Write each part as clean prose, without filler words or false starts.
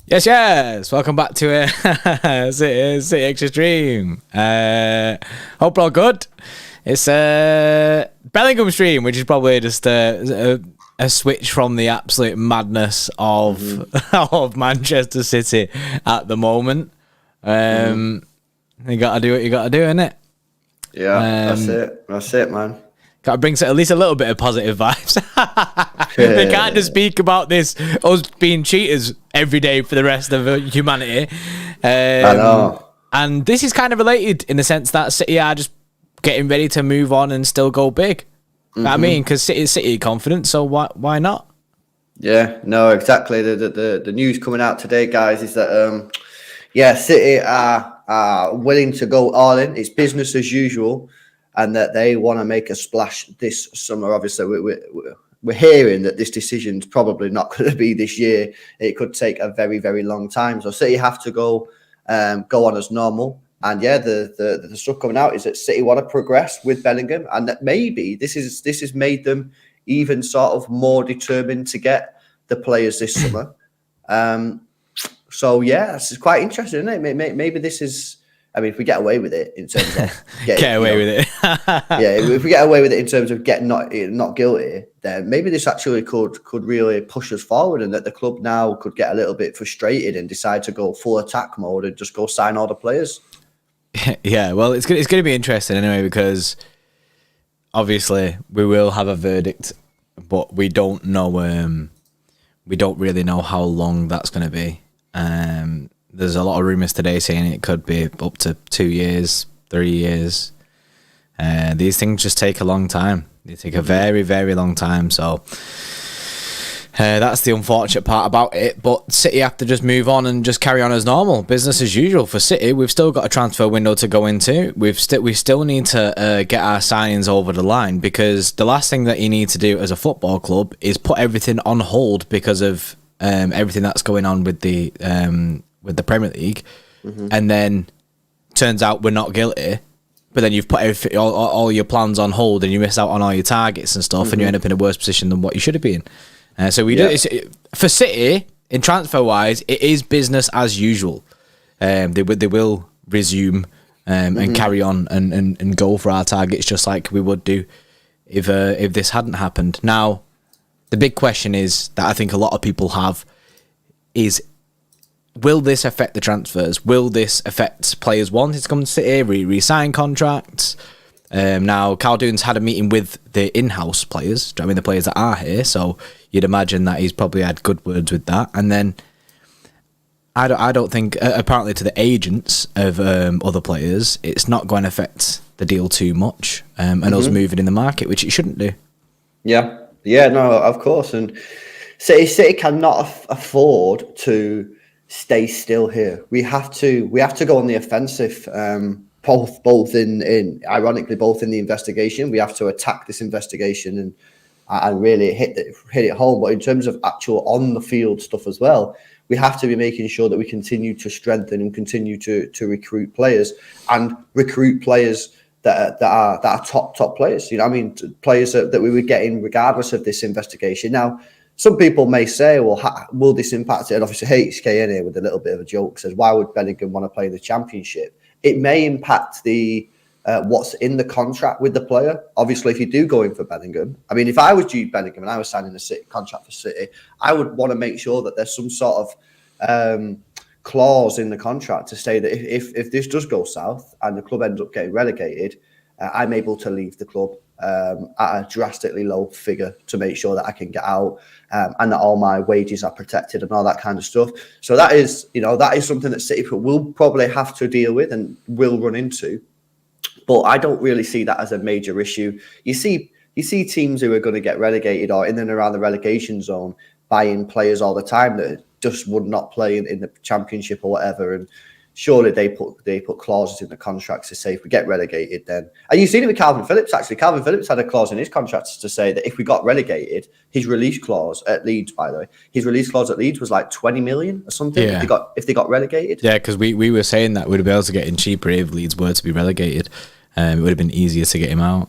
Yes. Welcome back to City Extra Stream. Hope all good. It's Bellingham stream, which is probably just a switch from the absolute madness of of Manchester City at the moment. You gotta do what you gotta do, innit? Yeah, that's it, man. Gotta bring at least a little bit of positive vibes. They can't just speak about this us being cheaters every day for the rest of humanity. I know. And this is kind of related in the sense that City are just getting ready to move on and still go big. I mean, because City confident, so why not? Yeah, no, exactly. The news coming out today, guys, is that City are willing to go all in. It's business as usual, and that they want to make a splash this summer. Obviously, we're hearing that this decision's probably not going to be this year. It could take a very, very long time. So City have to go on as normal. And yeah, the stuff coming out is that City want to progress with Bellingham, and that maybe this has made them even sort of more determined to get the players this summer. So yeah, it's quite interesting, isn't it? Maybe this is. I mean, if we get away with it in terms of get away with it, yeah, if we get away with it in terms of getting not guilty, then maybe this actually could really push us forward, and that the club now could get a little bit frustrated and decide to go full attack mode and just go sign all the players. Yeah, well, it's going to be interesting anyway, because obviously we will have a verdict, but we don't know. We don't really know how long that's going to be. There's a lot of rumours today saying it could be up to 2 years, 3 years. These things just take a long time. They take a very, very long time. So that's the unfortunate part about it. But City have to just move on and just carry on as normal. Business as usual for City. We've still got a transfer window to go into. We still need to get our signings over the line, because the last thing that you need to do as a football club is put everything on hold because of everything that's going on with the Premier League, and then turns out we're not guilty, but then you've put all your plans on hold and you miss out on all your targets and stuff, and you end up in a worse position than what you should have been. So for City, in transfer wise, it is business as usual. They will resume and carry on and go for our targets just like we would do if this hadn't happened. Now, the big question is that I think a lot of people have is, will this affect the transfers? Will this affect players wanting to come to City, re-sign contracts? Now, Khaldoon's had a meeting with the in-house players, I mean the players that are here, so you'd imagine that he's probably had good words with that. And then I don't think, apparently to the agents of other players, it's not going to affect the deal too much, and us moving in the market, which it shouldn't do. Yeah, no, of course. And City cannot afford to stay still here. We have to go on the offensive. Both in ironically both in the investigation. We have to attack this investigation and really hit it home. But in terms of actual on the field stuff as well, we have to be making sure that we continue to strengthen and continue to recruit players that are top players. You know, I mean, players that we were getting regardless of this investigation. Now, some people may say, well, will this impact it? And obviously, HK in here with a little bit of a joke says, why would Bellingham want to play in the Championship? It may impact the what's in the contract with the player. Obviously, if you do go in for Bellingham, I mean, if I was Jude Bellingham and I was signing a contract for City, I would want to make sure that there's some sort of clause in the contract to say that if this does go south and the club ends up getting relegated, I'm able to leave the club at a drastically low figure to make sure that I can get out, and that all my wages are protected and all that kind of stuff. So that is something that City will probably have to deal with and will run into. But I don't really see that as a major issue. You see teams who are going to get relegated or in and around the relegation zone buying players all the time that just would not play in the Championship or whatever, and surely they put clauses in the contracts to say if we get relegated, then. And you've seen it with Calvin Phillips, actually. Calvin Phillips had a clause in his contracts to say that if we got relegated, his release clause at Leeds, by the way, his release clause at Leeds was like 20 million or something if they got relegated. Yeah, because we were saying that we'd be able to get in cheaper if Leeds were to be relegated. It would have been easier to get him out.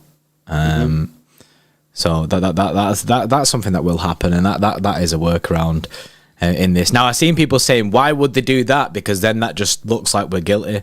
So that's something that will happen, and that is a workaround. in this. Now, I've seen people saying, why would they do that? Because then that just looks like we're guilty.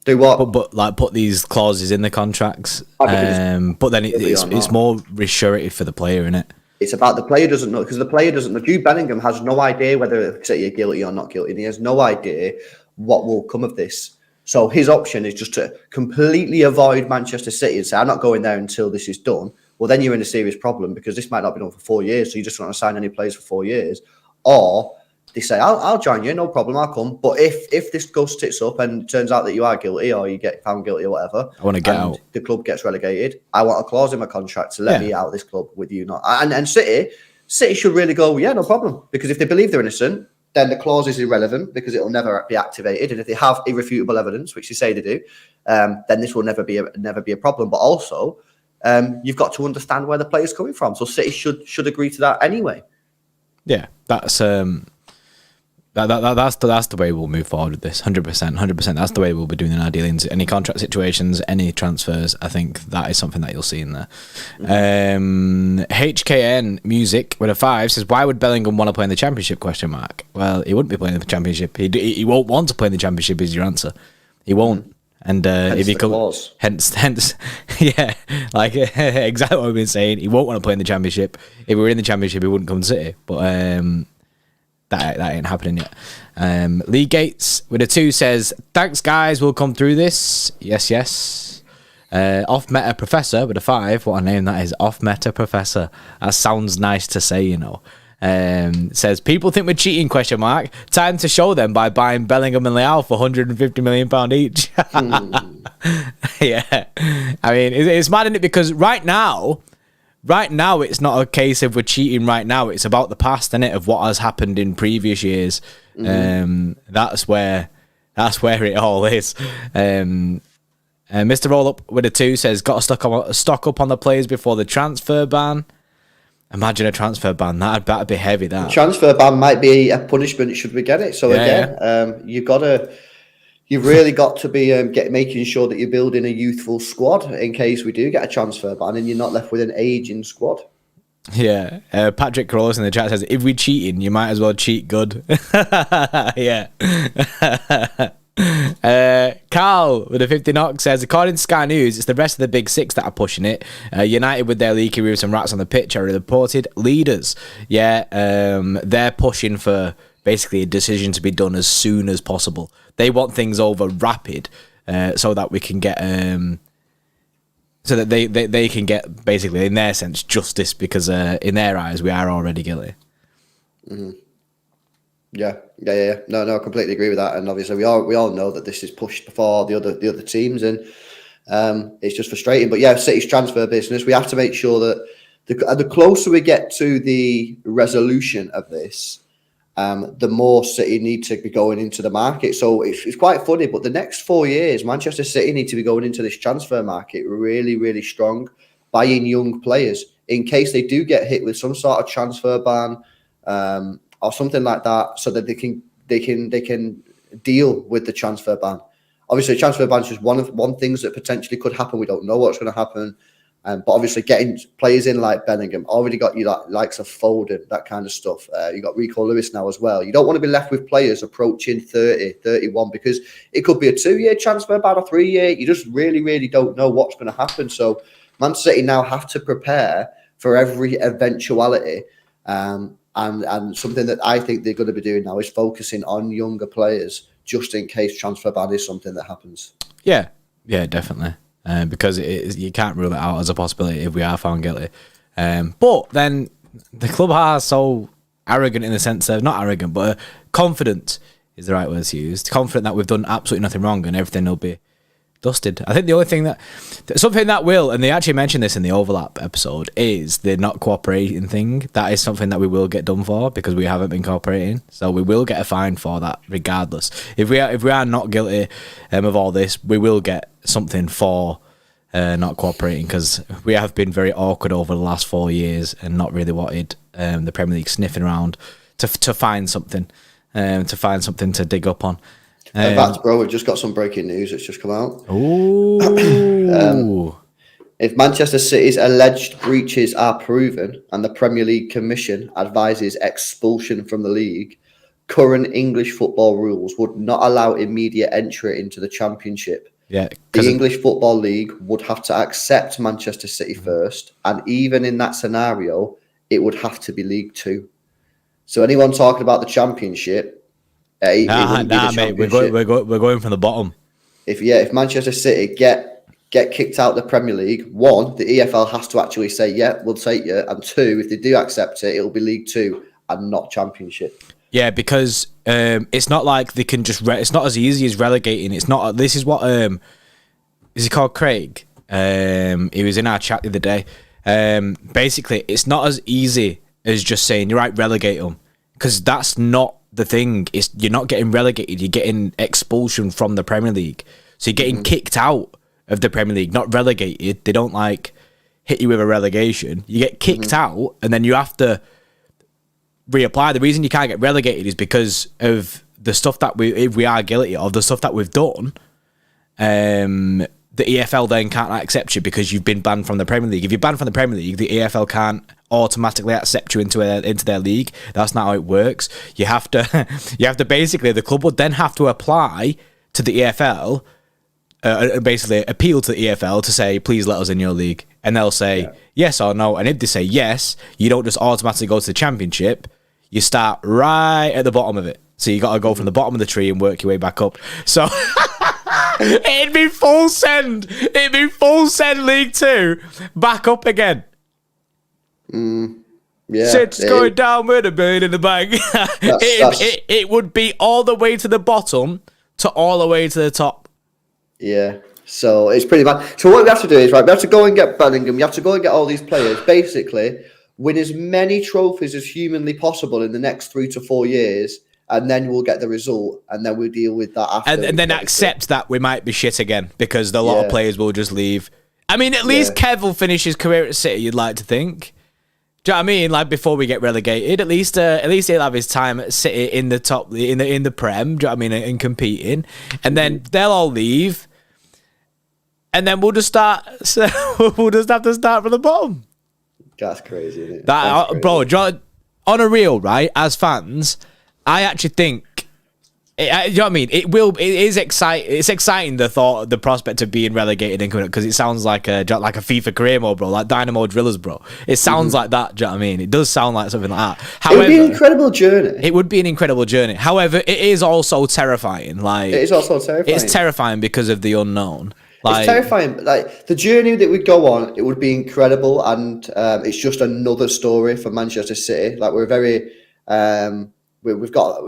Do what? But like put these clauses in the contracts. But then it's more reassurance for the player, isn't it? It's about the player doesn't know, because the player doesn't know. Jude Bellingham has no idea whether you're guilty or not guilty. And he has no idea what will come of this. So his option is just to completely avoid Manchester City and say, I'm not going there until this is done. Well, then you're in a serious problem, because this might not be done for 4 years. So you just don't want to sign any players for 4 years. Or they say, I'll join you, no problem, I'll come. But if this goes tits up and it turns out that you are guilty, or you get found guilty or whatever, I want to get out. The club gets relegated, I want a clause in my contract to let me out of this club with you not. And City should really go, yeah, no problem. Because if they believe they're innocent, then the clause is irrelevant, because it will never be activated. And if they have irrefutable evidence, which they say they do, then this will never be a problem. But also, you've got to understand where the player's coming from. So City should agree to that anyway. Yeah, that's that's the way we'll move forward with this. 100%. That's the way we'll be doing in our dealings. Any contract situations, any transfers. I think that is something that you'll see in there. HKN Music with a 5 says, "Why would Bellingham want to play in the Championship?" Well, he wouldn't be playing in the Championship. He won't want to play in the Championship. Is your answer? He won't. And if he could, hence, yeah, like exactly what we've been saying. He won't want to play in the Championship. If we were in the Championship, he wouldn't come to City. But that ain't happening yet. Lee Gates with a 2 says, "Thanks guys, we'll come through this." Yes. Off Meta Professor with a 5. What a name that is, Off Meta Professor. That sounds nice to say, you know. Says, "People think we're cheating, ? Time to show them by buying Bellingham and Leao for £150 million each." Yeah. I mean, it's mad, isn't it? Because right now, it's not a case of we're cheating right now. It's about the past, isn't it, of what has happened in previous years. That's where it all is. Mr. Roll Up with a 2 says, "Got to stock up on the players before the transfer ban." Imagine a transfer ban. That'd be heavy. That the transfer ban might be a punishment should we get it. So you've really got to be making sure that you're building a youthful squad in case we do get a transfer ban and you're not left with an aging squad. Yeah. Patrick Crowes in the chat says, "If we're cheating, you might as well cheat good." Yeah. Carl with a 50 knock says, "According to Sky News, it's the rest of the big 6 that are pushing it. United with their leaky roofs and rats on the pitch are reported leaders." Yeah, they're pushing for basically a decision to be done as soon as possible. They want things over rapid, so that we can get so that they can get, basically, in their sense, justice, because in their eyes we are already guilty. Mm-hmm. Yeah. No, I completely agree with that. And obviously, we all know that this is pushed before the other teams, and it's just frustrating. But yeah, City's transfer business, we have to make sure that the closer we get to the resolution of this, the more City need to be going into the market. So it's quite funny, but the next 4 years, Manchester City need to be going into this transfer market really, really strong, buying young players in case they do get hit with some sort of transfer ban. Or something like that, so that they can deal with the transfer ban. Obviously, transfer ban is just one things that potentially could happen. We don't know what's going to happen, but obviously, getting players in like Bellingham, already got you likes of Foden, that kind of stuff. You got Rico Lewis now as well. You don't want to be left with players approaching 30, 31, because it could be a 2-year transfer ban or 3-year. You just really, really don't know what's going to happen. So, Man City now have to prepare for every eventuality. And something that I think they're going to be doing now is focusing on younger players, just in case transfer ban is something that happens. Yeah, definitely. Because you can't rule it out as a possibility if we are found guilty. But then the club are so arrogant, in the sense of, not arrogant, but confident is the right word to use. Confident that we've done absolutely nothing wrong and everything will be dusted. I think the only thing something that will, and they actually mentioned this in the overlap episode, is the not cooperating thing. That is something that we will get done for, because we haven't been cooperating. So we will get a fine for that, regardless. If we are not guilty of all this, we will get something for not cooperating, because we have been very awkward over the last 4 years and not really wanted the Premier League sniffing around to find something, to dig up on. In fact, bro, we've just got some breaking news that's just come out. Ooh. If Manchester City's alleged breaches are proven and the Premier League Commission advises expulsion from the league, current English football rules would not allow immediate entry into the Championship. Yeah, the English Football League would have to accept Manchester City first, and even in that scenario, it would have to be League Two. So anyone talking about the Championship, mate, we're going from the bottom. If Manchester City get kicked out of the Premier League, one, the EFL has to actually say, yeah, we'll take you, and two, if they do accept it, it'll be League Two and not Championship. Yeah, because it's not like they can just. It's not as easy as relegating. It's not. This is what is he called? Craig. He was in our chat the other day. Basically, it's not as easy as just saying you're right, relegate them, because that's not the thing. You're not getting relegated. You're getting expulsion from the Premier League. So you're getting kicked out of the Premier League, not relegated. They don't like hit you with a relegation. You get kicked out, and then you have to reapply. The reason you can't get relegated is because of the stuff that if we are guilty of the stuff that we've done. The EFL then can't accept you because you've been banned from the Premier League. If you're banned from the Premier League, the EFL can't automatically accept you into their league. That's not how it works. You have to basically, the club would then have to apply to the EFL, basically appeal to the EFL to say, please let us in your league, and they'll say yes or no. And if they say yes, you don't just automatically go to the Championship. You start right at the bottom of it. So you got to go from the bottom of the tree and work your way back up. So it'd be full send. It'd be full send League Two, back up again. Yeah, It's going down with $1 billion in the bank. It would be all the way to the bottom to all the way to the top. Yeah. So it's pretty bad. So what we have to do is, right, we have to go and get Bellingham. We have to go and get all these players. Basically, win as many trophies as humanly possible in the next 3 to 4 years, and then we'll get the result, and then we'll deal with that after. And then accept that we might be shit again, because a lot of players will just leave. I mean, at least Kev will finish his career at City, you'd like to think. Do you know what I mean? Like, before we get relegated, at least he'll have his time at City in the top, in the Prem. Do you know what I mean? And competing, and then they'll all leave, and then we'll just start. We'll just have to start from the bottom. That's crazy, isn't it? Bro, on a real, right? As fans, I actually think. You know what I mean? It is exciting. It's exciting, the prospect of being relegated and coming up, because it sounds like a FIFA career mode, bro, like Dynamo Drillers, bro. It sounds like that. Do you know what I mean? It does sound like something like that. However, it would be an incredible journey. It would be an incredible journey. However, it is also terrifying. Like, it is also terrifying. It's terrifying because of the unknown. It's terrifying. Like, the journey that we'd go on, it would be incredible, and it's just another story for Manchester City. Like, we're very. We've got,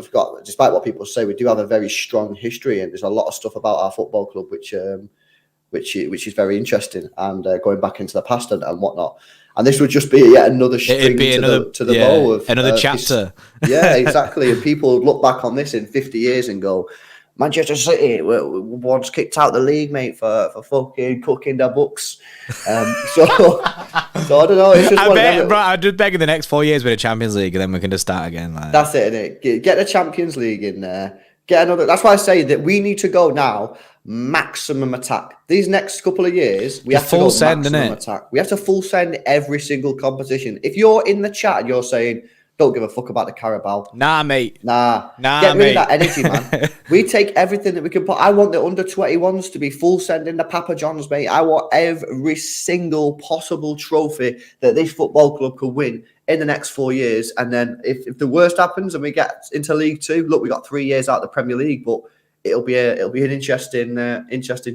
despite what people say, we do have a very strong history, and there's a lot of stuff about our football club which is very interesting, and going back into the past and whatnot. And this would just be yet another string to the bow of another chapter. Yeah, exactly. And people would look back on this in 50 years and go, Manchester City were once kicked out the league, mate, for fucking cooking their books. So I don't know. It's just bro, I'd just beg in the next 4 years with a Champions League, and then we can just start again. Like. That's it, innit? Get the Champions League in there. Get another. That's why I say that we need to go now. Maximum attack. These next couple of years, we have to go maximum attack. We have to full send every single competition. If you're in the chat and you're saying, don't give a fuck about the Carabao. Nah, mate. Nah, get rid of that energy, man. We take everything that we can put. I want the under 21s to be full sending the Papa Johns, mate. I want every single possible trophy that this football club could win in the next 4 years. And then if the worst happens and we get into League Two, look, we got 3 years out of the Premier League, but it'll be an interesting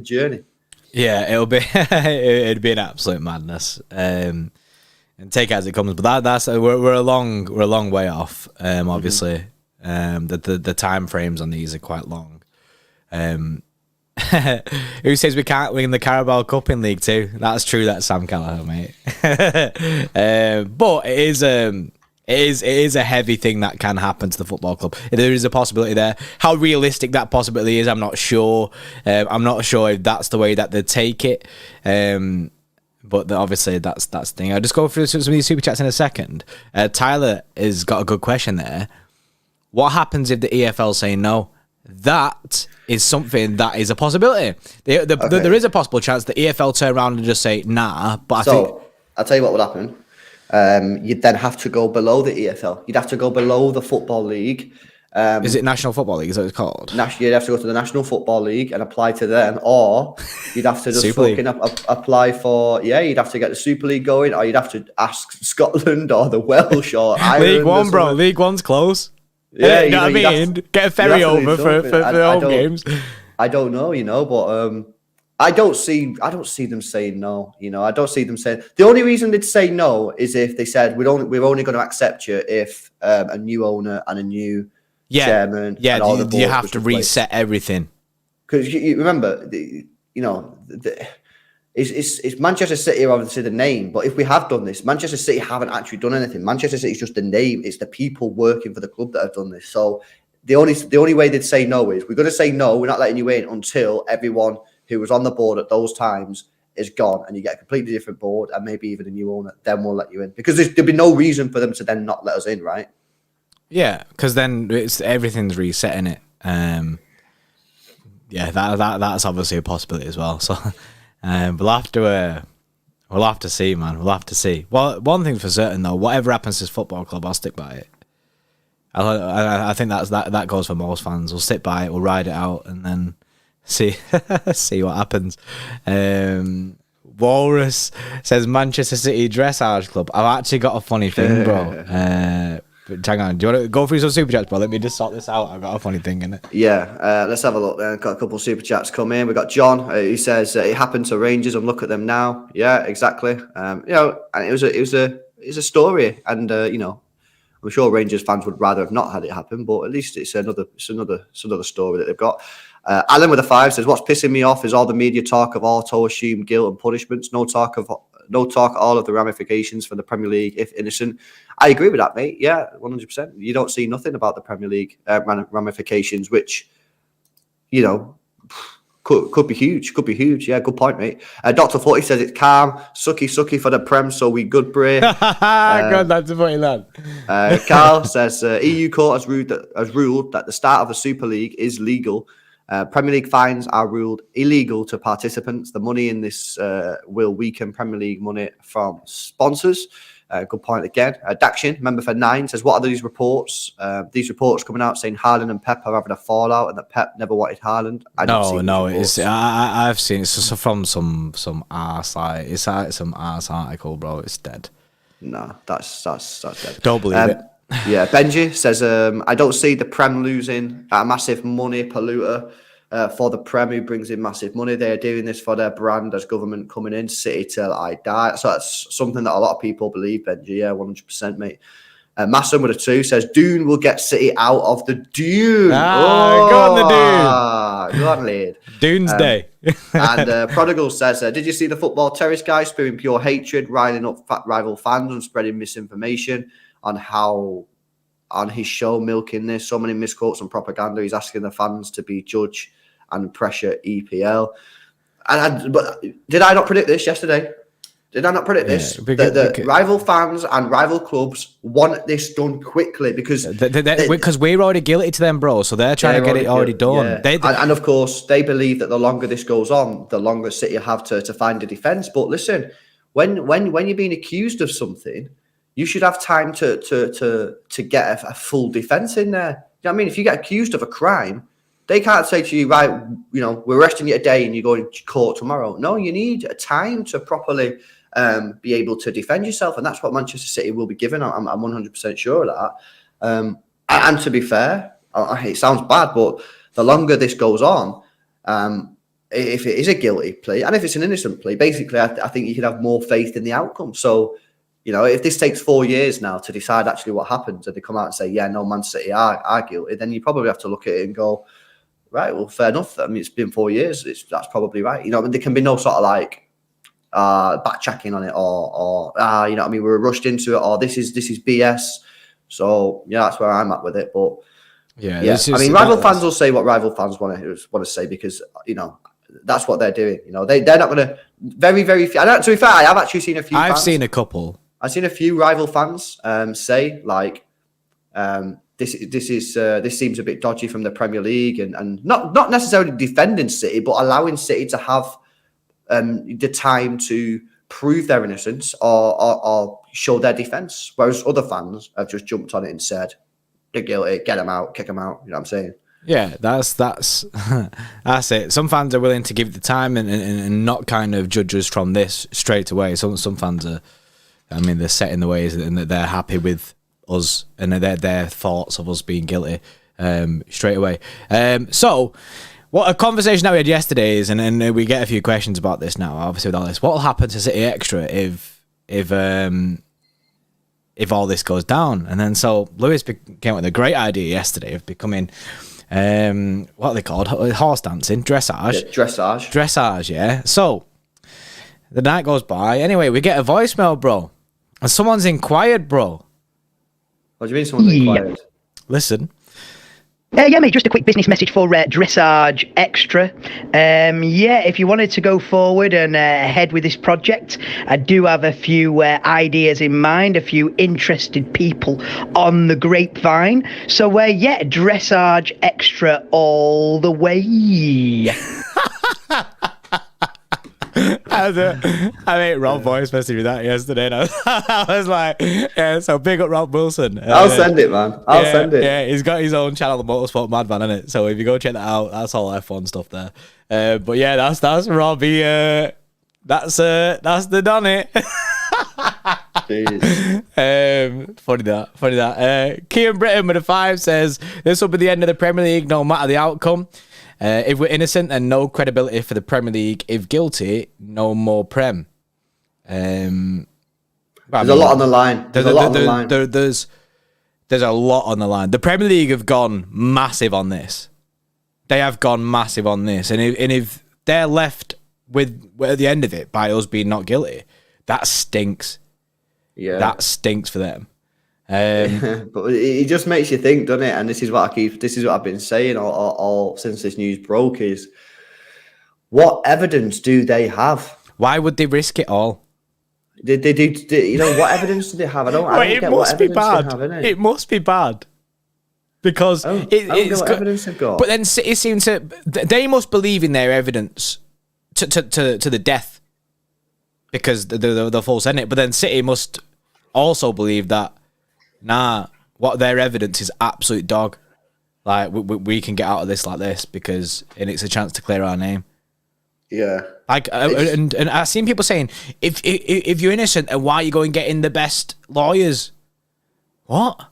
journey. Yeah, it'd be an absolute madness. And take it as it comes, but that's we're a long way off. Obviously, the time frames on these are quite long. Who says we can't win the Carabao Cup in League Two? That's true. That's Sam Callagher, mate. But it is a heavy thing that can happen to the football club. There is a possibility there. How realistic that possibility is, I'm not sure. I'm not sure if that's the way that they take it. But obviously, that's the thing. I'll just go through some of these super chats in a second. Tyler has got a good question there. What happens if the EFL say no? that is something that is a possibility. There is a possible chance the EFL turn around and just say, nah, but I think... I'll tell you what would happen. You'd then have to go below the EFL. You'd have to go below the Football League. Is it National Football League? Is that what it's called? You'd have to go to the National Football League and apply to them, or you'd have to just fucking apply for... Yeah, you'd have to get the Super League going, or you'd have to ask Scotland or the Welsh or Ireland. League One, bro. League One's close. Yeah, you know what I mean? Get a ferry over for home games. I don't know, but I don't see them saying no. I don't see them saying... The only reason they'd say no is if they said we're only going to accept you if a new owner and a new chairman. Yeah, you have to reset everything. Because you remember, it's Manchester City are obviously the name, but if we have done this, Manchester City haven't actually done anything. Manchester City is just the name. It's the people working for the club that have done this. So the only way they'd say no is we're going to say no. We're not letting you in until everyone who was on the board at those times is gone, and you get a completely different board and maybe even a new owner. Then we'll let you in, because there'd be no reason for them to then not let us in, right? Yeah, because then everything's resetting it. That's obviously a possibility as well. So we'll have to see, man. We'll have to see. Well, one thing for certain though, whatever happens to this football club, I'll stick by it. I think that goes for most fans. We'll stick by it. We'll ride it out, and then see what happens. Walrus says Manchester City Dressage Club. I've actually got a funny thing, bro. But hang on, do you want to go through some super chats, bro? Let me just sort this out. I've got a funny thing in it. Yeah, let's have a look. Got a couple of super chats come in. We've got John. He says it happened to Rangers, and look at them now. Yeah, exactly. And it was a story, and I'm sure Rangers fans would rather have not had it happen, but at least it's another story that they've got. Alan with a 5 says, what's pissing me off is all the media talk of auto-assumed guilt and punishments. No talk at all of the ramifications for the Premier League if innocent. I agree with that, mate. Yeah, 100%. You don't see nothing about the Premier League ramifications, which, could be huge. Could be huge. Yeah, good point, mate. Dr. 40 says it's calm. Sucky for the Prem, so we good, Bray. God, that's a funny lad. Carl says EU court has ruled that the start of the Super League is legal. Premier League fines are ruled illegal to participants. The money in this will weaken Premier League money from sponsors. Good point again. Dakshin, member for 9, says, what are these reports? These reports coming out saying Haaland and Pep are having a fallout and that Pep never wanted Haaland. I've seen it's just from some arse, like it's like some arse article, bro. It's dead. No, that's dead. Don't believe it. Yeah, Benji says, I don't see the Prem losing a massive money polluter for the Prem who brings in massive money. They're doing this for their brand as government coming in, City till I die. So that's something that a lot of people believe, Benji. Yeah, 100%, mate. Masson with a 2 says, Dune will get City out of the Dune. Go on the Dune. Go on, lad. Dune's day. And Prodigal says, did you see the football terrorist guy spewing pure hatred, riling up rival fans and spreading misinformation on his show, milking this, so many misquotes and propaganda. He's asking the fans to be judge and pressure EPL. But did I not predict this yesterday? Did I not predict this? The rival fans and rival clubs want this done quickly because we're already guilty to them, bro. So they're trying to get it already done. Yeah. And of course, they believe that the longer this goes on, the longer City have to find a defence. But listen, when you're being accused of something, you should have time to get a full defence in there. You know what I mean? If you get accused of a crime, they can't say to you, right, we're arresting you today and you're going to court tomorrow. No, you need a time to properly be able to defend yourself. And that's what Manchester City will be given. I'm 100% sure of that. And to be fair, it sounds bad, but the longer this goes on, if it is a guilty plea and if it's an innocent plea, basically, I think you could have more faith in the outcome. So, if this takes 4 years now to decide actually what happens and they come out and say, yeah, no, Man City are guilty, then you probably have to look at it and go, right, well, fair enough. I mean, it's been 4 years. That's probably right. There can be no sort of like backtracking on it or we were rushed into it or this is BS. So, yeah, that's where I'm at with it. But, yeah. Rival fans will say what rival fans want to say because, that's what they're doing. They're not going to very, very few. To be fair, I have actually seen a few. Seen a couple. I've seen a few rival fans say like, this seems a bit dodgy from the Premier League, and not necessarily defending City, but allowing City to have the time to prove their innocence or show their defence, whereas other fans have just jumped on it and said they're guilty, get them out, kick them out. You know what I'm saying? Yeah, that's that's it. Some fans are willing to give it the time and not kind of judge us from this straight away. Some fans are, I mean, they're set in the ways and they're happy with us and their thoughts of us being guilty straight away. So, what a conversation that we had yesterday is, and we get a few questions about this now. Obviously, with all this, what will happen to City Xtra if all this goes down? And then so Lewis came up with a great idea yesterday of becoming. What are they called? Horse dancing, dressage. Yeah, dressage. Dressage, yeah. So, the night goes by. Anyway, we get a voicemail, bro. And someone's inquired, bro. What do you mean someone's inquired? Listen. Yeah, mate, just a quick business message for Dressage Xtra. Yeah, if you wanted to go forward and ahead with this project, I do have a few ideas in mind, a few interested people on the grapevine. So, yeah, Dressage Xtra all the way. I mean, Rob voice messaged me that yesterday, and I was like, yeah, so big up Rob Wilson. I'll send it, man. I'll send it. Yeah, he's got his own channel, the Motorsport Madman, innit? So if you go check that out, that's all F1 stuff there. But yeah, that's Robbie. That's the Donny. Funny that. Kian Britton with a 5 says, this will be the end of the Premier League, no matter the outcome. If we're innocent, then no credibility for the Premier League. If guilty, no more Prem. There's a lot on the line. There's a lot on the line. There's a lot on the line. The Premier League have gone massive on this. They have gone massive on this. And if they're left with at the end of it by us being not guilty, that stinks. Yeah. That stinks for them. But it just makes you think, doesn't it? And this is what I've been saying all since this news broke, is what evidence do they have? Why would they risk it all? They you know, what evidence do they have? I don't get what evidence they have, innit? It must be bad. Because it's what evidence they've got. But then City seem to, they must believe in their evidence to the death, because they're false in it. But then City must also believe that, nah, what their evidence is absolute dog. Like, we can get out of this like this because, and it's a chance to clear our name. Yeah. Like, and I've seen people saying, if you're innocent, then why are you going getting the best lawyers? What?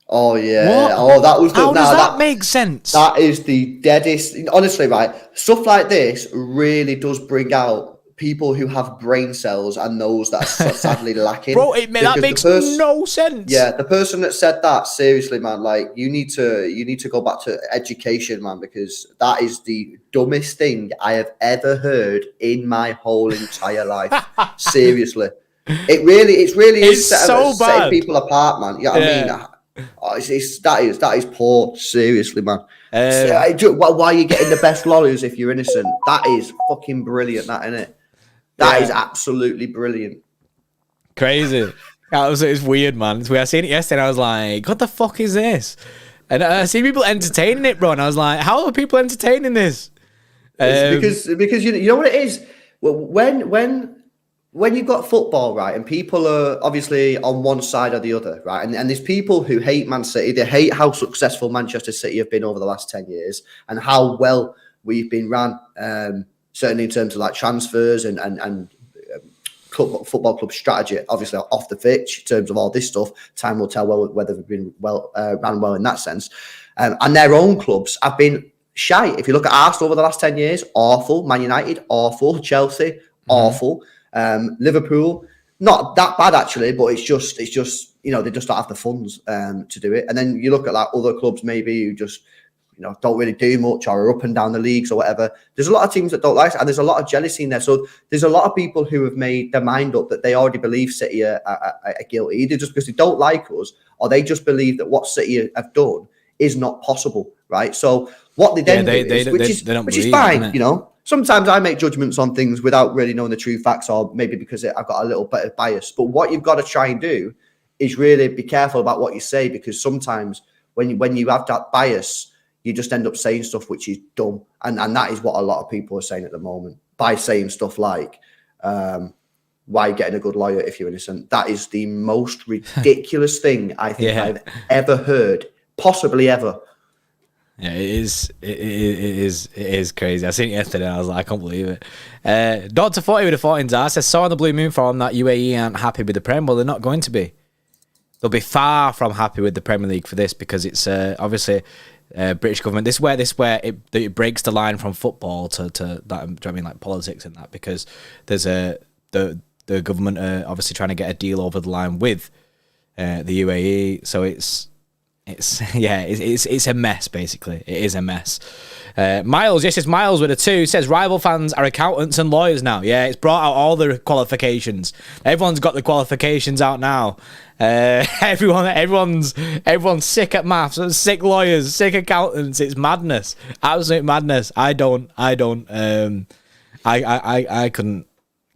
Oh yeah. What? Oh, that was. How does that make sense? That is the deadest. Honestly, right? Stuff like this really does bring out people who have brain cells and those that are sadly lacking. Bro, that makes no sense. Yeah, the person that said that, seriously, man, like you need to go back to education, man, because that is the dumbest thing I have ever heard in my whole entire life. Seriously, it really is so bad. Setting people apart, man. You know what I mean? Oh, that is poor. Seriously, man. Why are you getting the best lawyers if you're innocent? That is fucking brilliant, that, isn't it? That is absolutely brilliant. Crazy. It's weird, man. It's weird. I seen it yesterday and I was like, what the fuck is this? And I see people entertaining it, bro. And I was like, how are people entertaining this? Because you know what it is? Well, when you've got football, right, and people are obviously on one side or the other, right, and there's people who hate Man City, they hate how successful Manchester City have been over the last 10 years and how well we've been ran, certainly in terms of like transfers and football club strategy, obviously off the pitch, in terms of all this stuff. Time will tell whether they've been ran well in that sense. And their own clubs have been shy. If you look at Arsenal over the last 10 years, awful. Man United, awful. Chelsea, awful. Liverpool, not that bad actually, but it's just you know, they just don't have the funds to do it. And then you look at like other clubs maybe who just, you know, don't really do much or are up and down the leagues or whatever. There's a lot of teams that don't like it, and there's a lot of jealousy in there. So there's a lot of people who have made their mind up that they already believe City are guilty, either just because they don't like us or they just believe that what City have done is not possible, right? So what they then do, which is fine, you know. Sometimes I make judgments on things without really knowing the true facts, or maybe because I've got a little bit of bias. But what you've got to try and do is really be careful about what you say, because sometimes when you have that bias, you just end up saying stuff which is dumb, and that is what a lot of people are saying at the moment by saying stuff like, why getting a good lawyer if you're innocent? That is the most ridiculous thing I think I've ever heard, possibly ever. Yeah, it is crazy. I seen it yesterday and I was like, I can't believe it. Dr. 40 with a 14 says, saw on the Blue Moon Forum that UAE aren't happy with the Prem. Well, they're not going to be. They'll be far from happy with the Premier League for this, because it's obviously British government. This is where it breaks the line from football to that. Do you know what I mean, like politics and that, because there's the government obviously trying to get a deal over the line with the UAE. So it's a mess, basically. It is a mess. Miles, yes, it's Miles with a 2, says rival fans are accountants and lawyers now. Yeah, it's brought out all the qualifications. Everyone's got the qualifications out now. Everyone's sick at maths, sick lawyers, sick accountants. It's madness, absolute madness. I couldn't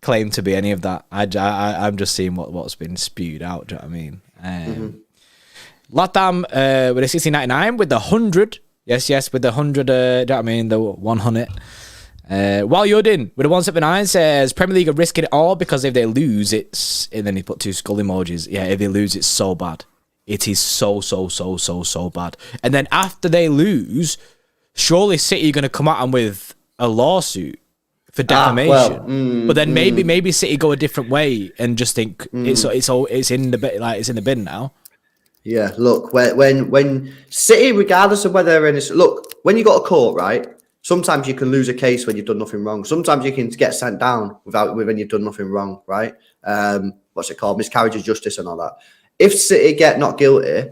claim to be any of that. I'm just seeing what's been spewed out. Do you know what I mean? Latam with a 1699 with the 100. Yes, with the 100. Do you know what I mean? The 100. While Yudin with a 179 says Premier League are risking it all, because if they lose, it's, and then he put 2 skull emojis. Yeah, if they lose, it's so bad. It is so bad. And then after they lose, surely City are going to come at them with a lawsuit for defamation. But then maybe City go a different way and just think it's in the bin now. Yeah, look, when City, regardless of whether they're innocent, look, when you go to court, right? Sometimes you can lose a case when you've done nothing wrong. Sometimes you can get sent down when you've done nothing wrong, right? What's it called? Miscarriage of justice and all that. If City get not guilty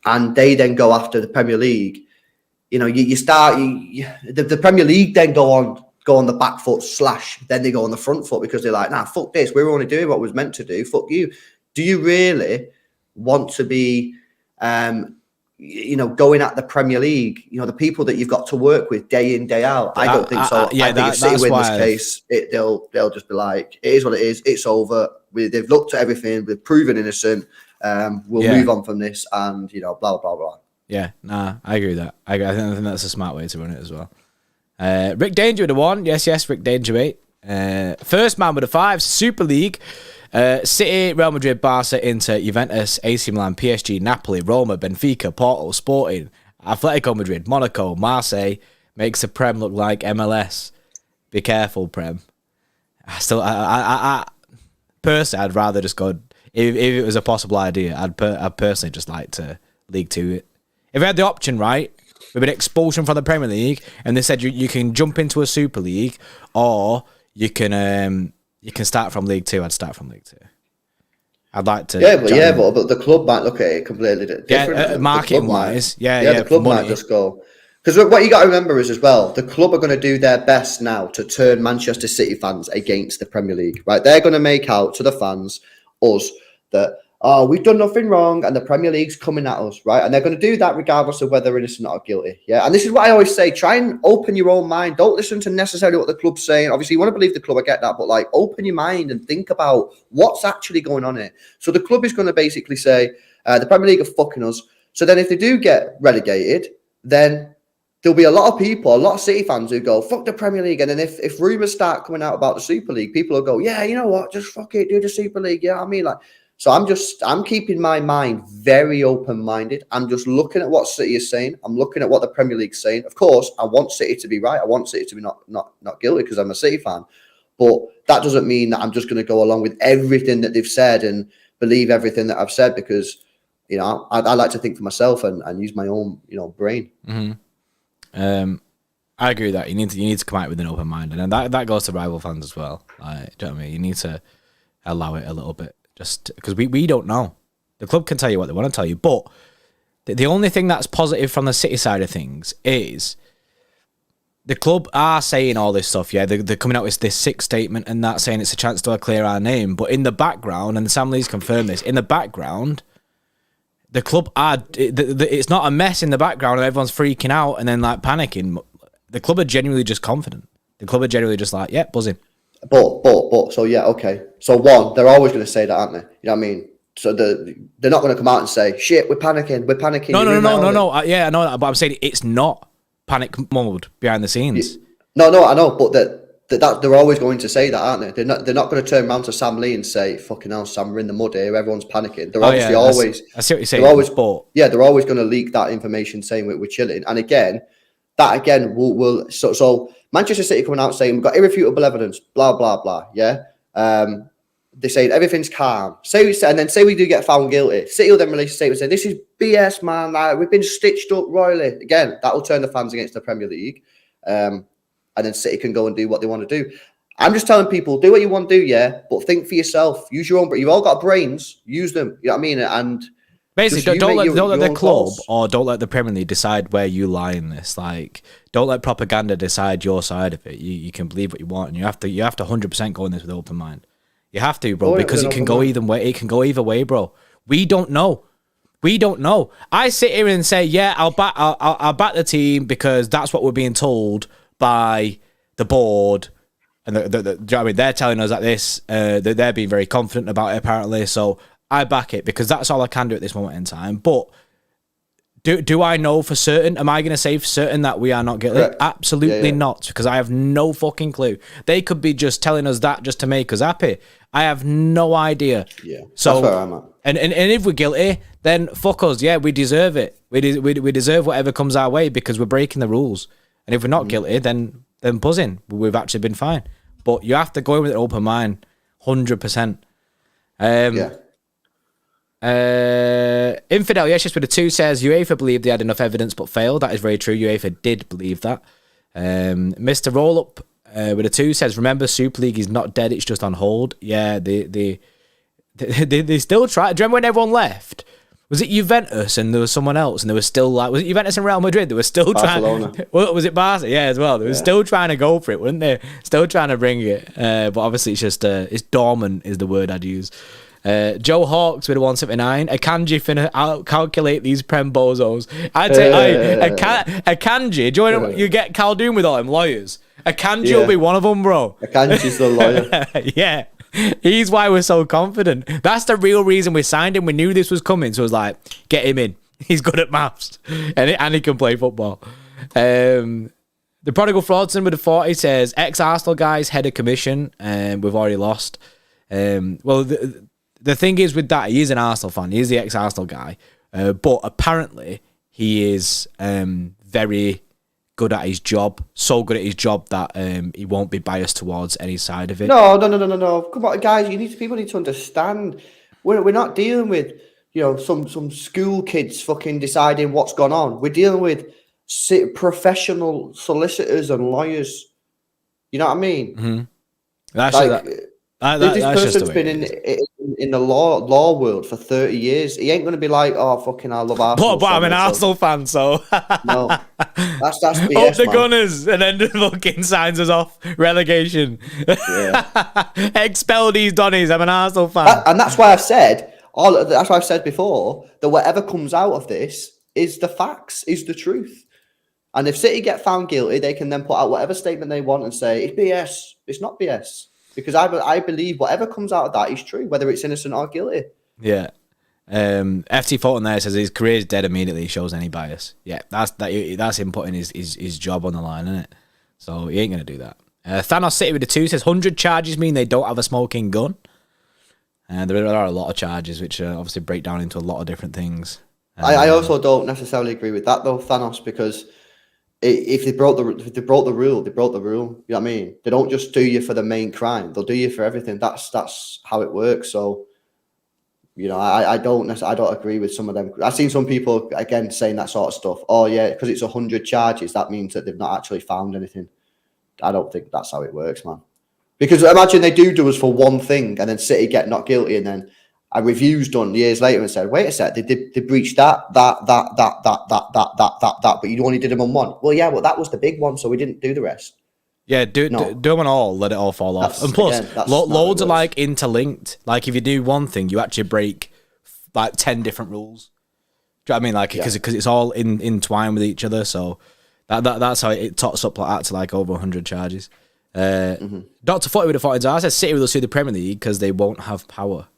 and they then go after the Premier League, you know, the Premier League then go on the back foot / then they go on the front foot, because they're like, nah, fuck this. We were only doing what was meant to do. Fuck you. Do you really want to be, going at the Premier League? You know, the people that you've got to work with day in, day out. I don't think so. I think if City win this case, they'll just be like, it is what it is. It's over. They've looked at everything. We've proven innocent. We'll move on from this, and blah blah blah. Yeah, nah, I agree with that. I think that's a smart way to run it as well. Rick Danger with a 1. Yes, Rick Danger 8. First man with a 5. Super League. City, Real Madrid, Barca, Inter, Juventus, AC Milan, PSG, Napoli, Roma, Benfica, Porto, Sporting, Atletico Madrid, Monaco, Marseille makes the Prem look like MLS. Be careful, Prem. I personally, I'd rather just go. If it was a possible idea, I'd personally just like to League 2 it. If we had the option, right, with an expulsion from the Premier League, and they said you can jump into a Super League, or you can start from League 2. I'd start from League 2. I'd like to. But the club might look at it completely different. Yeah, marketing wise, the club might just go. Because what you got to remember is as well, the club are going to do their best now to turn Manchester City fans against the Premier League. Right, they're going to make out to the fans, us, that we've done nothing wrong and the Premier League's coming at us, right? And they're going to do that regardless of whether they're innocent or guilty. Yeah, and this is what I always say: try and open your own mind. Don't listen to necessarily what the club's saying. Obviously, you want to believe the club, I get that, but like, open your mind and think about what's actually going on here. So the club is going to basically say the Premier League are fucking us. So then, if they do get relegated, then there'll be a lot of people, a lot of City fans who go, fuck the Premier League. And then if rumours start coming out about the Super League, people will go, yeah, you know what, just fuck it, do the Super League. Yeah, I mean, like. So I'm keeping my mind very open-minded. I'm just looking at what City is saying. I'm looking at what the Premier League's saying. Of course, I want City to be right. I want City to be not guilty because I'm a City fan. But that doesn't mean that I'm just going to go along with everything that they've said and believe everything that I've said, because, I like to think for myself and use my own, brain. Mm-hmm. I agree with that. You need to come out with an open mind, and that goes to rival fans as well. Like, do you know what I mean? You need to allow it a little bit. Just because we don't know. The club can tell you what they want to tell you, but the only thing that's positive from the City side of things is the club are saying all this stuff. Yeah, they're coming out with this sick statement and that, saying it's a chance to clear our name. But in the background, and Sam Lee's confirmed this, in the background, the club are. It's not a mess in the background and everyone's freaking out and then like panicking. The club are genuinely just confident. The club are genuinely just like, buzzing. But, so yeah, okay. So one, they're always going to say that, aren't they? You know what I mean? So they're not going to come out and say, "Shit, we're panicking. We're panicking." No. Yeah, I know that, but I'm saying it's not panic mode behind the scenes. No, I know, but that they're always going to say that, aren't they? They're not going to turn around to Sam Lee and say, "Fucking hell, Sam, we're in the mud here. Everyone's panicking." They're obviously always. I see what you're saying. They're always going to leak that information saying we're chilling. And again, will so Manchester City coming out saying we've got irrefutable evidence, blah blah blah. Yeah. They're saying everything's calm. And then say we do get found guilty. City will then release a statement saying this is BS, man. Like, we've been stitched up royally. Again, that will turn the fans against the Premier League. And then City can go and do what they want to do. I'm just telling people, do what you want to do, yeah, but think for yourself. Use your own. You've all got brains. Use them. You know what I mean? And basically, don't let the club or don't let the Premier League decide where you lie in this. Like, don't let propaganda decide your side of it. You can believe what you want, and you have to 100% go in this with an open mind. You have to, bro, because it can go either way. It can go either way, bro. We don't know. I sit here and say, yeah, I'll back the team because that's what we're being told by the board, and do you know what I mean? They're telling us like this. They're being very confident about it apparently. So I back it because that's all I can do at this moment in time. But do I know for certain? Am I going to say for certain that we are not guilty? Correct. Absolutely not, because I have no fucking clue. They could be just telling us that just to make us happy. I have no idea. Yeah, so that's where I'm at. And if we're guilty, then fuck us. Yeah, we deserve it. We deserve whatever comes our way because we're breaking the rules. And if we're not guilty, then buzzing. We've actually been fine. But you have to go in with an open mind, 100%. Infidel, yes, just with a 2 says UEFA believed they had enough evidence but failed. That is very true. UEFA did believe that. Mr. Roll Up with a 2 says, remember, Super League is not dead, it's just on hold. Yeah, they still try. Do you remember when everyone left? Was it Juventus and there was someone else and they were still like, was it Juventus and Real Madrid? They were still Barcelona. trying. Well, was it Barca? Yeah, as well. They were still trying to go for it, weren't they? Still trying to bring it. But obviously it's just, it's dormant is the word I'd use. Joe Hawks with a 179. A kanji finna calculate these Prem bozos. I'd say a kanji. Do you know you get Khaldoon with all them lawyers? A kanji will be one of them, bro. A kanji's the lawyer. Yeah. He's why we're so confident. That's the real reason we signed him. We knew this was coming, so it was like, get him in. He's good at maths, and he can play football. The Prodigal Fraudson with a 40 says, ex-Arsenal guys head of commission, and we've already lost. Well, the thing is with that, he is an Arsenal fan. He is the ex-Arsenal guy, but apparently he is very good at his job, so good at his job that he won't be biased towards any side of it. No. Come on, guys, people need to understand. We're not dealing with, some school kids fucking deciding what's gone on. We're dealing with professional solicitors and lawyers. You know what I mean? Mm-hmm. This person's been in the law world for 30 years. He ain't going to be like, oh, fucking, I love Arsenal. But I'm an Arsenal fan, so... No. That's BS, Up the man. Gunners, and then the fucking signs us off. Relegation. Yeah. Expel these Donnies, I'm an Arsenal fan. And that's why I've said, that's why I've said before, that whatever comes out of this is the facts, is the truth. And if City get found guilty, they can then put out whatever statement they want and say, it's BS. It's not BS. Because I believe whatever comes out of that is true, whether it's innocent or guilty. Yeah. FT Fulton there says his career is dead immediately. He shows any bias. Yeah, that's him putting his job on the line, isn't it? So he ain't gonna do that. Thanos City with the 2 says 100 charges mean they don't have a smoking gun. And there are a lot of charges which obviously break down into a lot of different things. I also don't necessarily agree with that though, Thanos, because if they broke the rule, they broke the rule. You know what I mean? They don't just do you for the main crime; they'll do you for everything. That's how it works. So, I don't agree with some of them. I've seen some people again saying that sort of stuff. Oh yeah, because it's 100 charges, that means that they've not actually found anything. I don't think that's how it works, man. Because imagine they do us for one thing, and then City get not guilty, and then a review's done years later and said, wait a sec, they breached that, but you only did them on one. Well, yeah, well, that was the big one, so we didn't do the rest. Yeah, do them on all, let it all fall off. And plus, loads are like interlinked. Like if you do one thing, you actually break like 10 different rules. Do you know what I mean? Like, because it's all entwined with each other, so that's how it tots up like that to like over 100 charges. Dr. 40 with a 40 says City will sue the Premier League because they won't have power.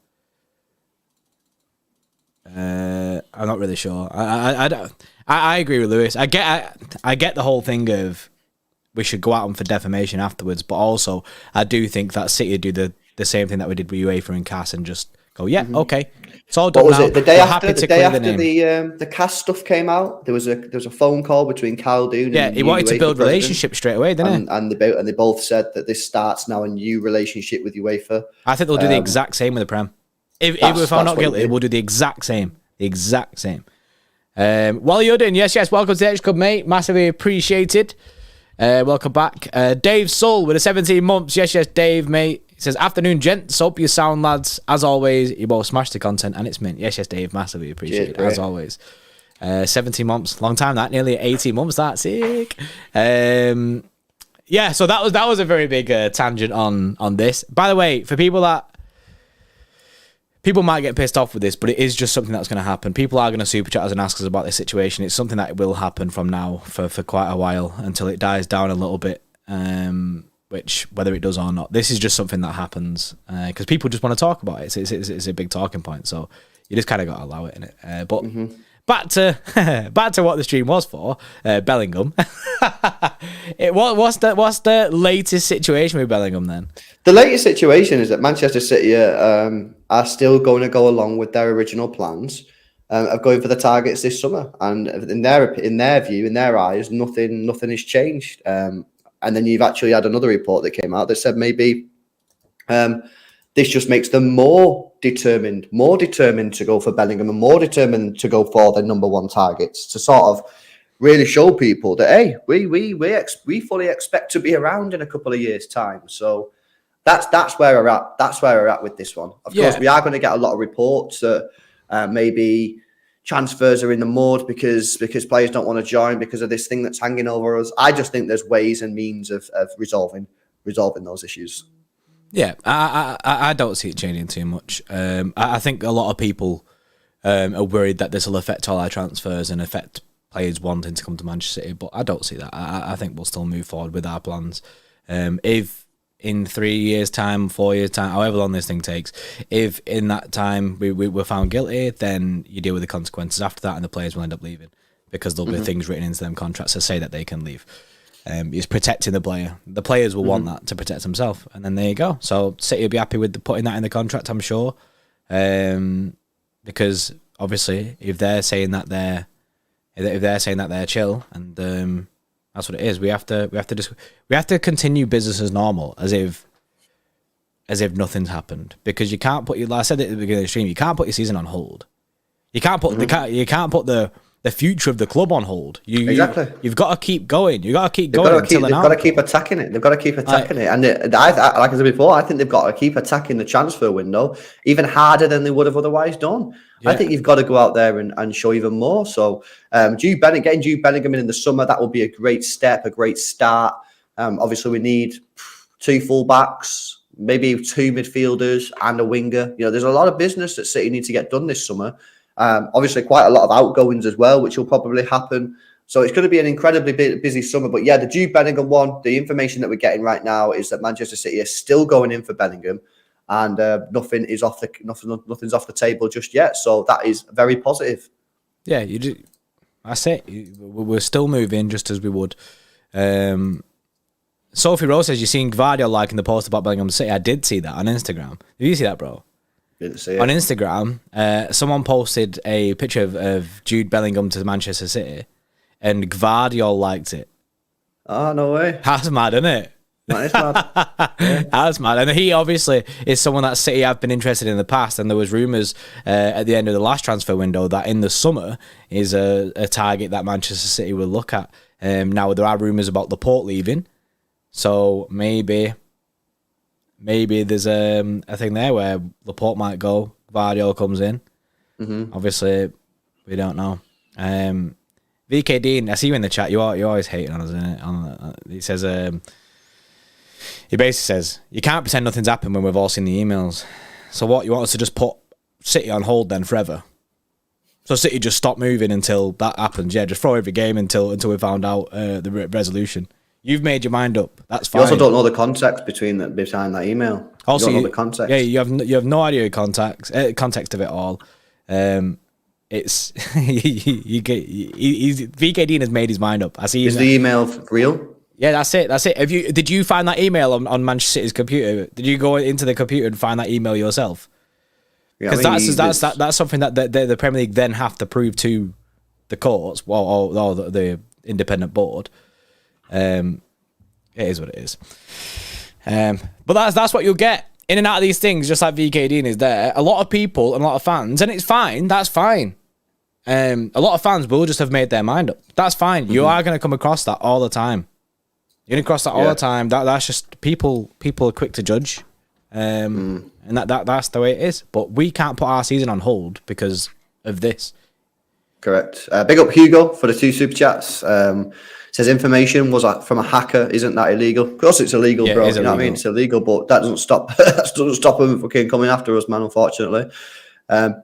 I'm not really sure. I agree with Lewis. I get the whole thing of we should go at them for defamation afterwards, but also I do think that City do the same thing that we did with UEFA and CAS and just go, yeah, okay, it's all done. What was now. it? The day We're after happy to clear the name. the CAS stuff came out, there was a phone call between Khaldoon. Yeah, and he wanted to build president, relationships straight away, didn't he? and they both said that this starts now a new relationship with UEFA. I think they'll do the exact same with the Prem. If I'm not guilty, we'll do the exact same. The exact same. While you're doing, yes, welcome to the Xtra Club, mate. Massively appreciated. Welcome back. Dave Soul with the 17 months. Yes, Dave, mate. He says, afternoon, gents. Hope you sound, lads. As always, you both smash the content and it's mint. Yes, Dave. Massively appreciated. As always. 17 months. Long time, that. Nearly 18 months. That's sick. Yeah, so that was a very big tangent on this. By the way, for people might get pissed off with this, but it is just something that's going to happen. People are going to super chat us and ask us about this situation. It's something that will happen from now for quite a while until it dies down a little bit. Which, whether it does or not, this is just something that happens because people just want to talk about it. It's a big talking point, so you just kind of got to allow it in it. But back to what the stream was for, Bellingham. What's the latest situation with Bellingham then? The latest situation is that Manchester City are still going to go along with their original plans of going for the targets this summer, and in their view, in their eyes, nothing has changed. And then you've actually had another report that came out that said maybe this just makes them more determined to go for Bellingham and more determined to go for their number one targets, to sort of really show people that, hey, we fully expect to be around in a couple of years' time. So that's where we're at. That's where we're at with this one. Of course, we are going to get a lot of reports that maybe transfers are in the mud because players don't want to join because of this thing that's hanging over us. I just think there's ways and means of resolving those issues. Yeah, I don't see it changing too much. I think a lot of people are worried that this will affect all our transfers and affect players wanting to come to Manchester City, but I don't see that. I think we'll still move forward with our plans. If in 3 years' time, 4 years' time, however long this thing takes, if in that time we were found guilty, then you deal with the consequences after that, and the players will end up leaving because there'll be things written into them contracts that say that they can leave. It's protecting the player. The players will want that to protect themselves, and then there you go. So City will be happy with putting that in the contract, I'm sure, because obviously if they're saying that they're chill, and that's what it is. We have to continue business as normal, as if nothing's happened, because you can't put like I said at the beginning of the stream, you can't put your season on hold. You can't put the future of the club on hold. Exactly. You've got to keep going. You've got to keep going. They've got to keep attacking it. They've got to keep attacking it. And like I said before, I think they've got to keep attacking the transfer window even harder than they would have otherwise done. Yeah. I think you've got to go out there and show even more. So getting Jude Bellingham in the summer, that will be a great step, a great start. Obviously, we need 2 fullbacks, maybe 2 midfielders and a winger. There's a lot of business that City need to get done this summer. Obviously, quite a lot of outgoings as well, which will probably happen. So it's going to be an incredibly busy summer. But yeah, the Jude Bellingham one, the information that we're getting right now is that Manchester City is still going in for Bellingham, and nothing's off the table just yet. So that is very positive. Yeah, that's it. We're still moving just as we would. Sophie Rose says, "You seen Gvardiol liking the post about Bellingham City?" I did see that on Instagram. Did you see that, bro? Didn't see it. On Instagram, someone posted a picture of Jude Bellingham to Manchester City, and Gvardiol liked it. Oh, no way. That's mad, isn't it? That is mad. Yeah. That's mad. And he obviously is someone that City have been interested in the past, and there was rumours at the end of the last transfer window that in the summer is a target that Manchester City will look at. Now, there are rumours about Laporte leaving, so maybe there's a thing there where Laporte might go, Gvardiol comes in. Obviously, we don't know. VK Dean, I see you in the chat. You're always hating on us, isn't it? He says, he basically says, you can't pretend nothing's happened when we've all seen the emails. So what, you want us to just put City on hold then forever? So City just stop moving until that happens. Yeah, just throw every game until we found out the resolution. You've made your mind up. That's fine. You also don't know the context behind that email. Also, you don't know the context. Yeah, you have no idea context of it all. it's you get VKD has made his mind up. I see. Is the email real? Yeah, that's it. Did you find that email on Manchester City's computer? Did you go into the computer and find that email yourself? Because that's something that the Premier League then have to prove to the courts, or the independent board. It is what it is. But that's what you'll get in and out of these things. Just like VKD is there, a lot of people and a lot of fans, and it's fine. That's fine. A lot of fans will just have made their mind up. That's fine. Mm-hmm. You are going to come across that all the time. You're going to cross that all the time. That's just people are quick to judge. And that's the way it is. But we can't put our season on hold because of this. Correct. Big up Hugo for the 2 super chats. Says information was from a hacker. Isn't that illegal? Of course it's illegal, bro. You know what I mean? It's illegal, but that doesn't stop them fucking coming after us, man, unfortunately.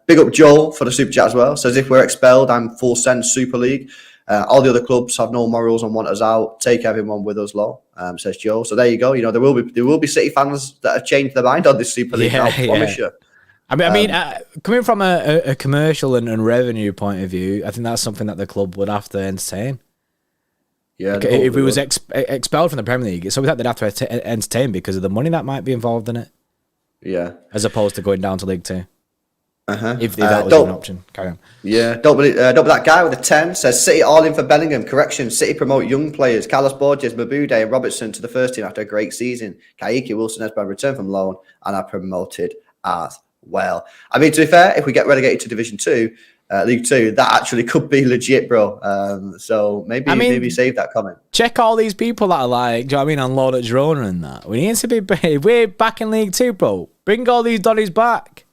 Big up Joel for the super chat as well. Says if we're expelled, I'm full send Super League. All the other clubs have no morals and want us out. Take everyone with us, law. Says Joe. So there you go. You know there will be City fans that have changed their mind on this Super League. I promise you. I mean, coming from a commercial and revenue point of view, I think that's something that the club would have to entertain. Yeah. If we was expelled from the Premier League, it's something that they'd have to entertain because of the money that might be involved in it. Yeah. As opposed to going down to League 2. If that was an option. Carry on. Yeah, don't believe that guy with the 10 says City all in for Bellingham. Correction, City promote young players. Carlos Borges, Mabude and Robertson to the first team after a great season. Kaiki Wilson has been returned from loan and are promoted as well. I mean, to be fair, if we get relegated to Division 2, League 2, that actually could be legit, bro. So maybe save that comment. Check all these people that are like, do you know what I mean, on loan at Girona and that. We need to be, we're back in League 2, bro. Bring all these Donnies back.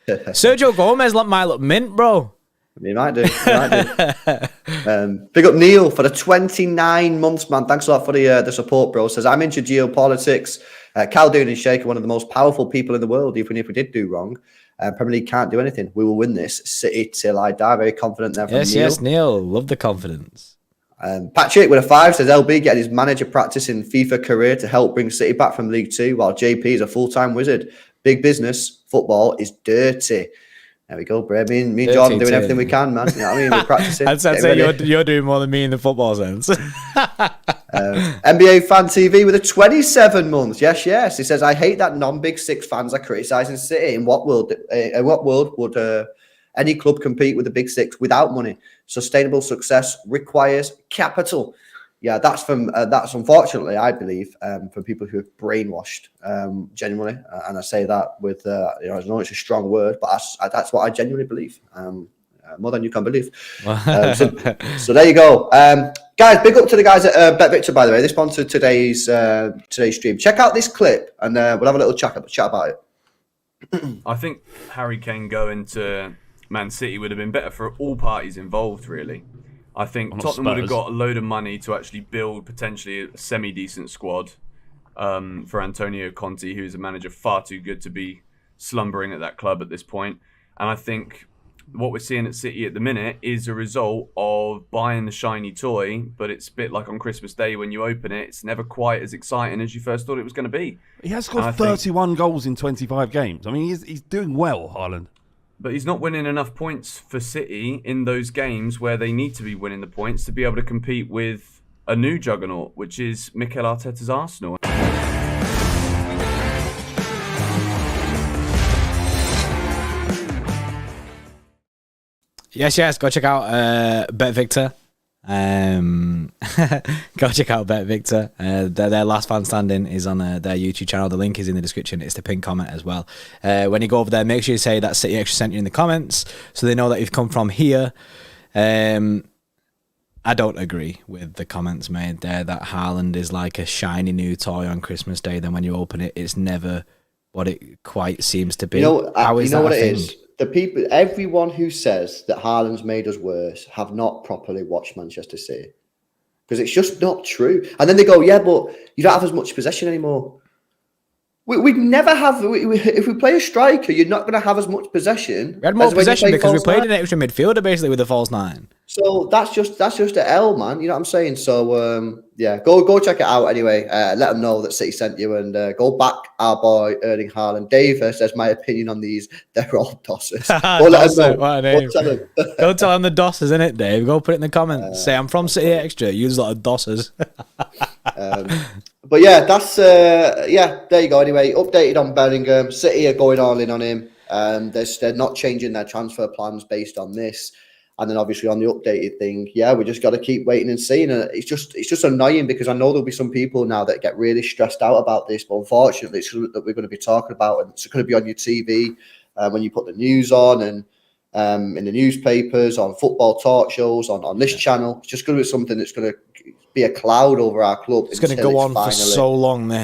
Sergio Gomez might look mint, bro. He might do. Big up Neil for the 29 months, man. Thanks a lot for the support, bro. Says, I'm into geopolitics. Khaldoon and Sheikh are one of the most powerful people in the world. Even if we did do wrong, Premier League can't do anything. We will win this City till I die. Very confident there from Neil. Yes, Neil. Love the confidence. Patrick with a 5 says, LB getting his manager practice in FIFA career to help bring City back from League 2, while JP is a full-time wizard. Big business. Football is dirty. There we go, bro. Me and Jordan doing everything we can, man. You know what I mean? We're practicing. I'd say you're doing more than me in the football sense. NBA Fan TV with a 27 months. Yes. He says, I hate that non-Big Six fans are criticising City. In what world would any club compete with the Big Six without money? Sustainable success requires capital. Yeah, that's unfortunately, I believe, for people who have brainwashed, genuinely, and I say that with, I know it's a strong word, but that's what I genuinely believe, more than you can believe. So there you go, guys. Big up to the guys at Bet Victor, by the way. They sponsored today's stream. Check out this clip, and we'll have a little chat about it. I think Harry Kane going to Man City would have been better for all parties involved, really. I think Tottenham would have got a load of money to actually build potentially a semi-decent squad for Antonio Conte, who's a manager far too good to be slumbering at that club at this point. And I think what we're seeing at City at the minute is a result of buying the shiny toy, but it's a bit like on Christmas Day when you open it, it's never quite as exciting as you first thought it was going to be. He has scored 31 goals in 25 games. I mean, he's doing well, Haaland. But he's not winning enough points for City in those games where they need to be winning the points to be able to compete with a new juggernaut, which is Mikel Arteta's Arsenal. Yes. Go check out Bet Victor. Go check out Bet Victor. Their last fan standing is on their YouTube channel. The link is in the description. It's the pinned comment as well. When you go over there, make sure you say that City Extra sent you in the comments so they know that you've come from here. I don't agree with the comments made there that Haaland is like a shiny new toy on Christmas Day. Then when you open it, it's never what it quite seems to be. How is that what it is? The people, everyone who says that Haaland's made us worse have not properly watched Manchester City, because it's just not true. And then they go, yeah, but you don't have as much possession anymore. We'd never have. If we play a striker, you're not going to have as much possession. We had more as when you possession play because we false played nine. an extra midfielder basically with a false 9. So that's just an L, man. You know what I'm saying? So yeah, go check it out anyway. Let them know that City sent you, and go back our boy Erling Haaland. Dave says my opinion on these. They're all tosses. Go let them know. What a Go name. tell them. Go tell him the dossers, innit, Dave? Go put it in the comments. Say I'm from City Extra. Use a lot of dossers. But yeah, that's yeah. There you go. Anyway, updated on Bellingham. City are going all in on him. They're not changing their transfer plans based on this. And then obviously on the updated thing, yeah, we just got to keep waiting and seeing. And it's just annoying because I know there'll be some people now that get really stressed out about this. But unfortunately, it's something that we're going to be talking about, and it's going to be on your TV when you put the news on, and in the newspapers, on football talk shows, on this channel. It's just going to be something that's going to be a cloud over our club. It's going to go on for so long. You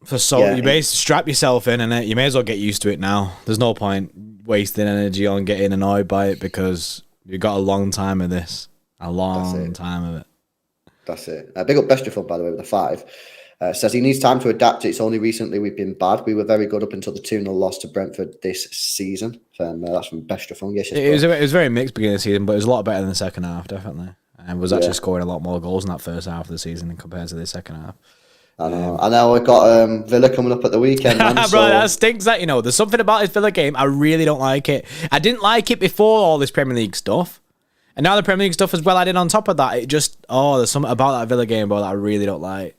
basically strap yourself in, and you may as well get used to it now. There's no point wasting energy on getting annoyed by it because you've got a long time of this. A long time of it. That's it. Big up Bestrafon, by the way, with the 5. Says he needs time to adapt. It's only recently we've been bad. We were very good up until the 2-0 loss to Brentford this season. That's from Bestrafon. Yes, it was very mixed beginning of the season, but it was a lot better than the second half, definitely. And was actually scoring a lot more goals in that first half of the season compared to the second half. I know. I know we've got Villa coming up at the weekend, man. Bro, that stinks that, there's something about this Villa game. I really don't like it. I didn't like it before all this Premier League stuff. And now the Premier League stuff as well added on top of that. It just, there's something about that Villa game, bro, that I really don't like.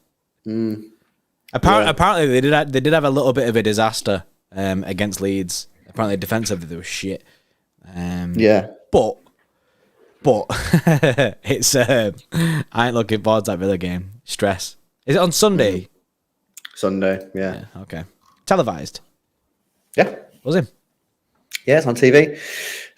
Apparently they did have a little bit of a disaster against Leeds. Apparently defensively they were shit. But it's I ain't looking forward to that Villa game. Stress. Is it on Sunday? Sunday, yeah. Okay. Televised? Yeah. Was it? Yeah, it's on TV.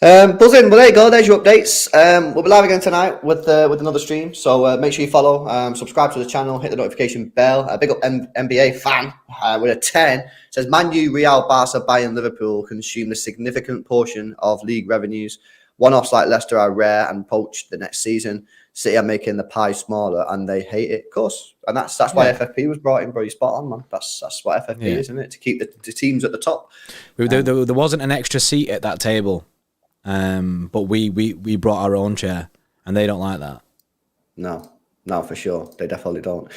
Buzzing. Well, there you go. There's your updates. We'll be live again tonight with another stream. So make sure you follow, subscribe to the channel, hit the notification bell. A big up NBA fan with a 10 says Man U, Real, Barca, Bayern, Liverpool consume a significant portion of league revenues. One-offs like Leicester are rare and poached the next season. City are making the pie smaller and they hate it, of course. And that's why FFP was brought in, bro. You're spot on, man. That's what FFP is, isn't it? To keep the teams at the top. There wasn't an extra seat at that table, but we brought our own chair, and they don't like that. No, for sure. They definitely don't.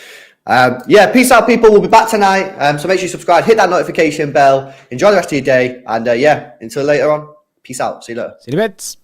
Peace out, people. We'll be back tonight. So make sure you subscribe, hit that notification bell. Enjoy the rest of your day. And until later on, peace out. See you later. See you in a bit.